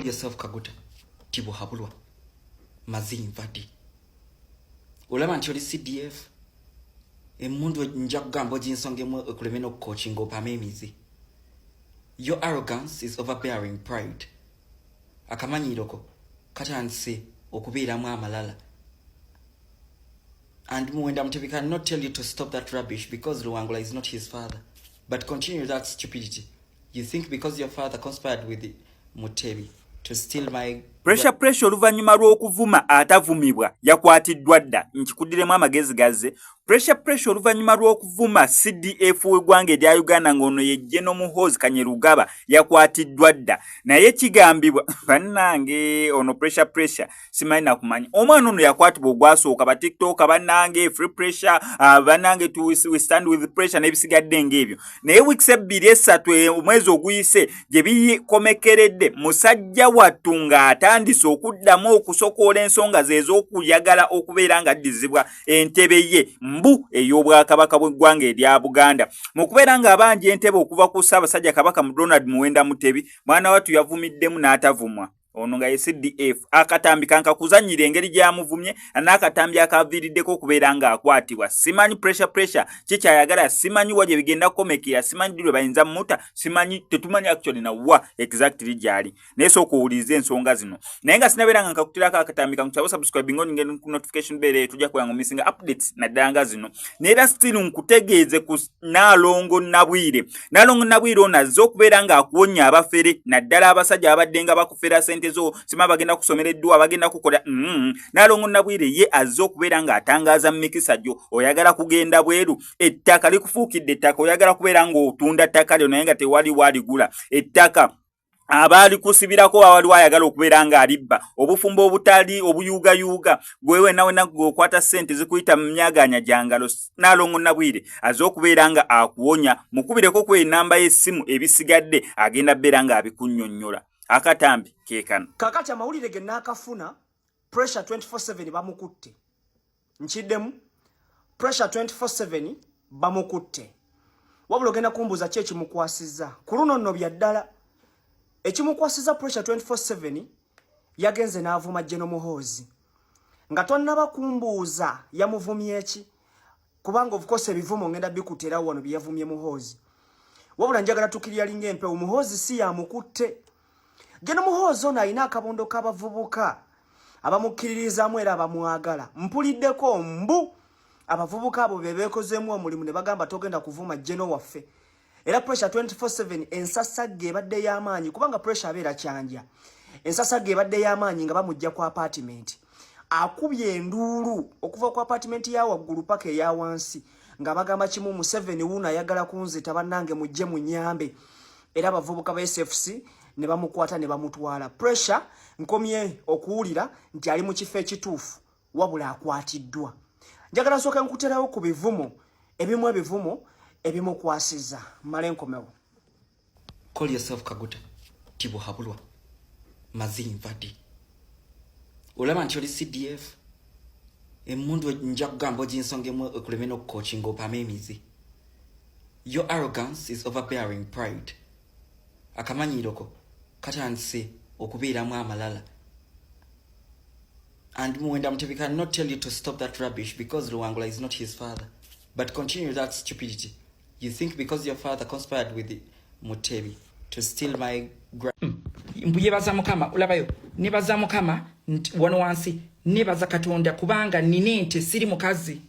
yourself Kaguta tibuhabulwa mazinvadi olaba nti oli CDF emundu nja kugamba oginsonga emu ekulemena okucoachinga opama emizi. Your arrogance is overbearing pride. Akamanyiroko katandise okubeeramu amalala. And Muwenda Mutebi cannot tell you to stop that rubbish because Luwangula is not his father. But continue that stupidity. You think because your father conspired with Mutebi to steal my... Pressure oluvanyuma lw'okuvuma atavumibwa yakwatiddwa dda nkikudiremu amagezi gazze. Pressure oluvanyuma lw'okuvuma CDF w'eggwanga erya Uganda ng'ono ye General Muhoozi Kanyerugaba yakwatiddwa dda. Naye kigambibwa bannange ono pressure simanyi nakumanya. Omwana ono yakwatibwa ogwasooka ba TikTok bannange free pressure bannange we stand with pressure n'ebisigadde ng'ebyo. Naye weeks 2-3 omwezi oguyise gye bikomekeredde musajja wattu ng'atandise okuddamu okusokoola ensonga ze ez'okuyagala okubeera nga addizibwa entebe ye mbu ey'obwakabaka bw'eggwanga erya Buganda. Mu kubeera ng'abanja entebe okuva ku Ssaabasajja Kabaka Ronald Muwenda Mutebi, mwana wattu yavumiddemu n'atavumwa. Ono nga ye CDF akatambi kankakuzanyira engeri gy'amuvumye n'akatambi akaviiriddeko okubeera ng'akwatibwa. Simanyi pressure kikyayagala, simanyi wa gye bigenda kukomekera, simanyi lwe bayinza mmuta, simanyi tetumanyi actually na wa exactly gyali. Naye sooka owulirize ensonga zino. Naye nga sinabeera nga nkakutirako akatambi kankukyabo subscribing on ngene ku notification bell tujja kuyangu missing updates naddala nga zino. Naye era still nkutegeeze ku Nalongo Nabwire. Nalongo Nabwire ono azze okubeera ng'akuwonya abafere naddala abasajja abadde nga bakufera sente zo sima bagenda kusomera eddwa bagenda kukola Nalongo Nabwire ye azze okubeera ng'atangaza mikisa gyo oyagala kugenda bweru ettaka likufuukidde ettaka oyagala kubeera ng'otunda ttaka lyo naye nga tewali waligula ettaka abali kusibirako awali wayagala okubeera ng'alibba obufumbo obutali obuyuugayuuga gwewe nawe nagokwata ssente zikuyita mu myaganya gyangalo. Nalongo Nabwire azze okubeera nga akuwonya mukubireko ku enamba y'essimu ebisigadde agenda beera ng'abikunnyonnyola. Akatambi kekano kakati amawulire ge nakafuna pressure 24/7 bamukutte nkiddemu pressure 24/7 bamukutte wabula ogenda kumbuuza ki ekimukwasiza ku luno nno bya ddala ekimukwasiza pressure 24/7 yagenze n'avuma General Muhoozi nga tonnaba kumbuuza yamuvumye eki kubanga of course ebivumo ngenda bikuterawo wano byavumye Muhoozi wabula njagala tukiryalinga empewo Muhoozi si yamukutte. General Muhoozi ono alina akabondo k'abavubuka abamukkiririzaamu era abamwagala. Mpuliddeko mbu abavubuka abo be beekozeemu omulimu ne bagamba togenda kuvuma General waffe. Era pressure 24/7 ensasagge ebadde y'amaanyi kubanga pressure abeera kyanja. Ensasagge ebadde y'amaanyi nga bamujja ku apartment. Akubye enduulu okuva ku apartment ya waggulu paka eya wansi nga bagamba kimu Museveni wuno ayagala kunzita bannange mujje mu nnyambe. Era abavubuka ba SFC ne bamukwata ne bamutwala. Pressure nkomye okuwulira nti ali mu kifo ekituufu wabula akwatiddwa. Njagala nsooka nkuterawo ku bivumo ebimu ebimukwasiza male nkomewo. Call yourself Kaguta tibuhabulwa mazinvadi olaba nti oli CDF emundu nja kugamba oginsonga emu ekulemena okucoachinga opama emizi. Your arrogance is overbearing pride. Akamanyiroko katandise okubeeramu amalala. And Muwenda Mutebi cannot tell you to stop that rubbish because Luwangula is not his father. But continue that stupidity. You think because your father conspired with Mutebi to steal my mbuyebaza mukama ulabayo nebaza mukama wano wansi nebaza Katonda kubanga nine ente siri mukazi.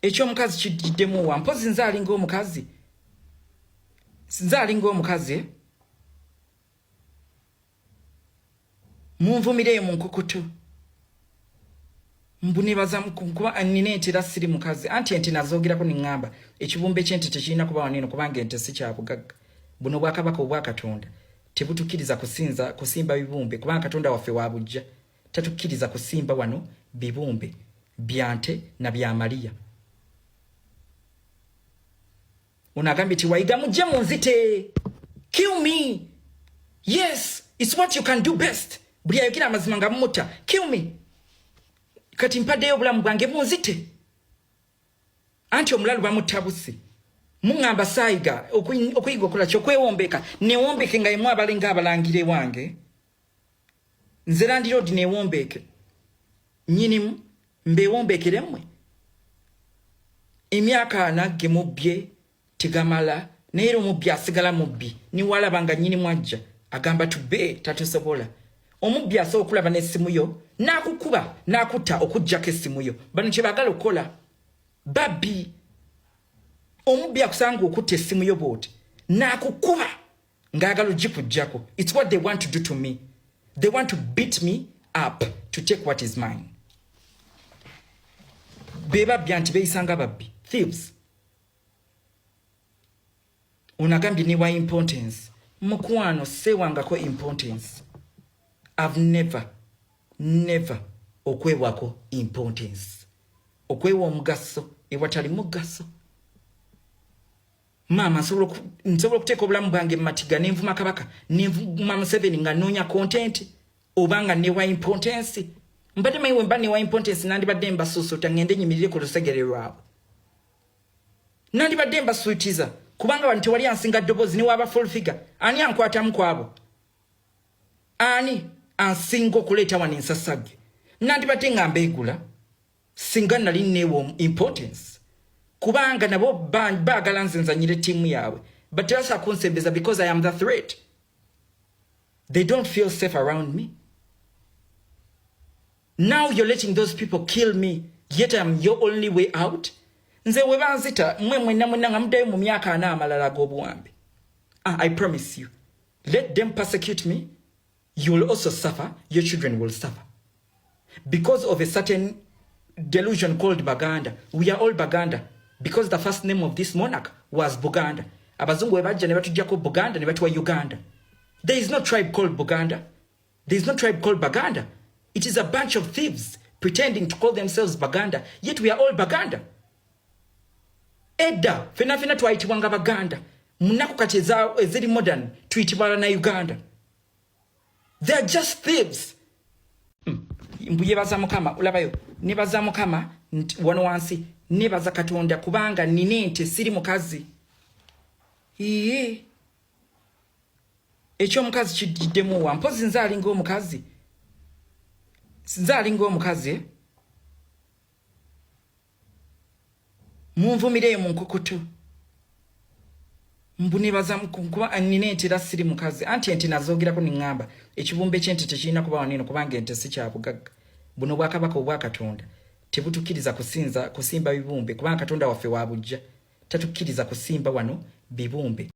Ekyo mukazi kiddemu wa mpozi nzaali ng'omukazi. Nzaali ng'omukazi. Munvumireyo mu nkukutu. Mbunibaza kuba nine ente era siri mukazi. Anti ente nazoogerako ne ŋŋamba ekibumbe ky'ente tekirina kuba waneno kubanga ente si kya bugagga. Buno bwakabaka obwa Katonda tebutukkiriza kusimba bibumbe kubanga Katonda waffe wa bujja. Tatukkiriza kusimba wano bibumbe bya nte na bya Mariya. Unagambi ti waiga mujje munzite. Kill me. Yes, it's what you can do best. Buli ayogera amazima nga mmuta. Kill me. Kati mpaddeyo obulamu bwange munzite. Anti omulalu bamutabusi. Mungamba saiga okuyiga okola kyokwewombeka newombeke nga yemu abalinga abalangire wange nze Land Road newombeke nyinimu mbewombekere mmwe emyaka anagge mubbye tigamala naye omubbi asigala mubbi niwalabanga nyinimu ajja agamba tube tatusobola omubbi asobola okulaba n'essimu yo n'akukuba n'akutta okuggyako essimu yo bano kye baagala okukola babbi omubbi akusanga okutta essimu yo bwoti n'akukuba ng'agala ogikuggyako. It's what they want to do to me. They want to beat me up to take what is mine. Bebabbi anti beeyisanga babbi thieves. Unagambye ne wa importance mukwano sewangako importance. I've never okwewako importance. Okwewa omugaso ewatali mugaso. Mama nsobola okuteeka obulamu bwange mumatiga nenvuma Kabaka nenvuma Museveni nga noonya content obanga newa importance. Mbadde mayiwe mba newa importance nandibadde mbasuusuuta ngende nyimirire ku lusegere lwabwe. Nandibadde mbasuutiza kubanga wano tewali ansinga ddoboozi newaaba full figure. Ani ankwatamu kwabo? Ani ansinga okuleeta wano ensasage? Nandibadde nga mbeegula singa nali neewa importance. Kubanga nabo baagala nze nzanyire tiimu yaabwe. But tebasa kunsembeza because I am the threat. They don't feel safe around me. Now you're letting those people kill me, yet I'm your only way out. Nze webanzita mwe mwenna nga muddayo mu myaka ana amalala ag'obuwambi. I promise you, let them persecute me, you will also suffer, your children will suffer. Because of a certain delusion called Baganda. We are all Baganda. Because the first name of this monarch was Buganda. Abazungu webajja ne batujjako Buganda ne batuwa Uganda. There is no tribe called Buganda. There is no tribe called Baganda. It is a bunch of thieves pretending to call themselves Baganda, yet we are all Baganda. Edda, fena twayitibwanga Baganda. Munaku kati eziri modern tuyitibwa na Uganda. They are just thieves. Mbuyebaza Mukama ulabayo. Nebaza Mukama wano wansi. Nebaza Katonda kubanga nine nti siri mukazi. Ekyo omukazi kiddemu wa mpozi nzaalinga omukazi. Nzaalinga omukazi. Munvumireyo mu nkukutu. Mbunebaza kuba nine nti era siri mukazi. Anti enti nazogerako ningamba. Ekibumbe ky'ente tekirina kuba waneno kubanga ente si kyabugagga. Buno Bwakabaka obwa Katonda. Tebutukiriza kusimba bibumbe kubanga Katonda waffe wa bujja. Tatukiriza kusimba wano bibumbe.